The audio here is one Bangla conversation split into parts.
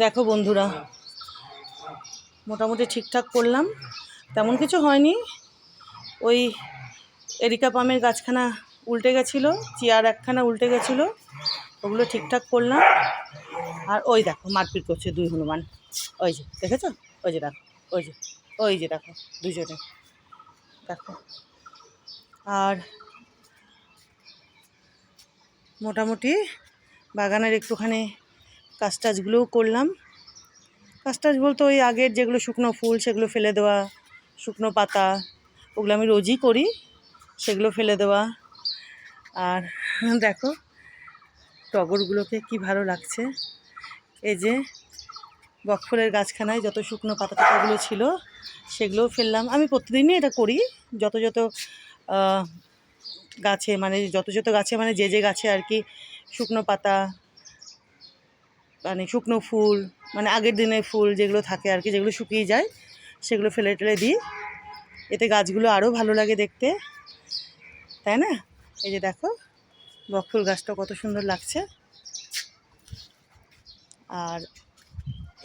দেখো বন্ধুরা, মোটামুটি ঠিকঠাক করলাম, তেমন কিছু হয়নি। ওই এরিকা পামের গাছখানা উল্টে গেছিলো, চেয়ার একখানা উল্টে গেছিলো, ওগুলো ঠিকঠাক করলাম। আর ওই দেখো মারপিট করছে দুই হনুমান, ওই যে দেখেছো, ওই যে দেখো, ওই যে দেখো দুজনে দেখো। আর মোটামুটি বাগানের একটুখানি কাজ টাজগুলোও করলাম। কাজ টাজ বলতে ওই আগের যেগুলো শুকনো ফুল সেগুলো ফেলে দেওয়া, শুকনো পাতা, ওগুলো আমি রোজই করি, সেগুলো ফেলে দেওয়া। আর দেখো টগরগুলোকে কি ভালো লাগছে। এই যে বকফুলের গাছখানায় যত শুকনো পাতা টাতাগুলো ছিল সেগুলোও ফেললাম। আমি প্রতিদিনই এটা করি, যত গাছে মানে যে গাছে আর কি শুকনো পাতা মানে শুকনো ফুল মানে আগের দিনের ফুল যেগুলো থাকে আর কি, যেগুলো শুকিয়ে যায় সেগুলো ফেলে টেলে দিই। এতে গাছগুলো আরও ভালো লাগে দেখতে, তাই না? এই যে দেখো বকফুল গাছটা কত সুন্দর লাগছে। আর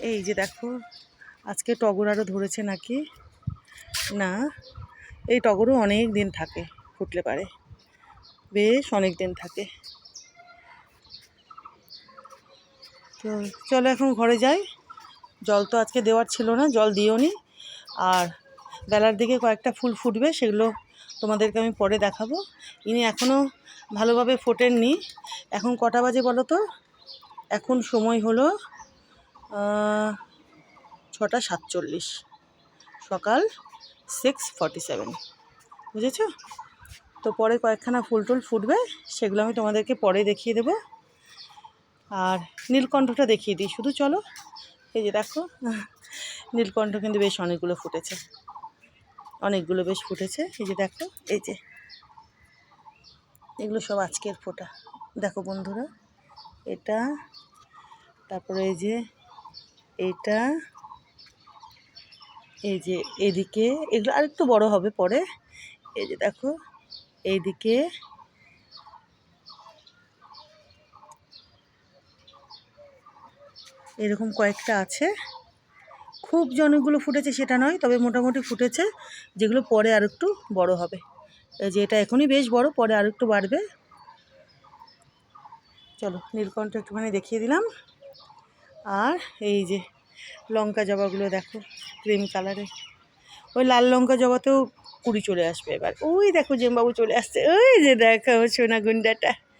এই যে দেখো আজকে টগর আরও ধরেছে নাকি না, এই টগরও অনেক দিন থাকে, ফুটলে পারে বেশ অনেক দিন থাকে। তো চলো এখন ঘরে যাই, জল তো আজকে দেওয়ার ছিল না, জল দিও নি। আর বেলার দিকে কয়েকটা ফুল ফুটবে, সেগুলো তোমাদেরকে আমি পরে দেখাবো। ইনি এখনও ভালোভাবে ফোটেননি। এখন কটা বাজে বলো তো? এখন সময় হলো 6:47, সকাল 6:47, বুঝেছো? তো পরে কয়েকখানা ফুল টুল ফুটবে, সেগুলো আমি তোমাদেরকে পরে দেখিয়ে দেবো। আর নীলকণ্ঠটা দেখিয়ে দিই শুধু, চলো। এই যে দেখো নীলকণ্ঠ কিন্তু বেশ অনেকগুলো বেশ ফুটেছে। এই যে দেখো, এই যে এগুলো সব আজকের ফোটা। দেখো বন্ধুরা, এটা, তারপরে এই যে এইটা, এই যে এদিকে, এগুলো আরেকটু বড় হবে পরে। এই যে দেখো এইদিকে, এরকম কয়েকটা আছে। খুব যে অনেকগুলো ফুটেছে সেটা নয়, তবে মোটামুটি ফুটেছে, যেগুলো পরে আর একটু বড় হবে। এই যে এটা এখনই বেশ বড়, পরে আর একটু বাড়বে। চলো নীলকণ্ঠ একটুখানি দেখিয়ে দিলাম। আর এই যে লঙ্কা জবাগুলো দেখো, ক্রিম কালারের। ওই লাল লঙ্কা জবাতেও কুড়ি চলে আসবে এবার। ওই দেখো জেমবাবু চলে আসছে, ওই যে দেখো সোনা গুন্ডাটা।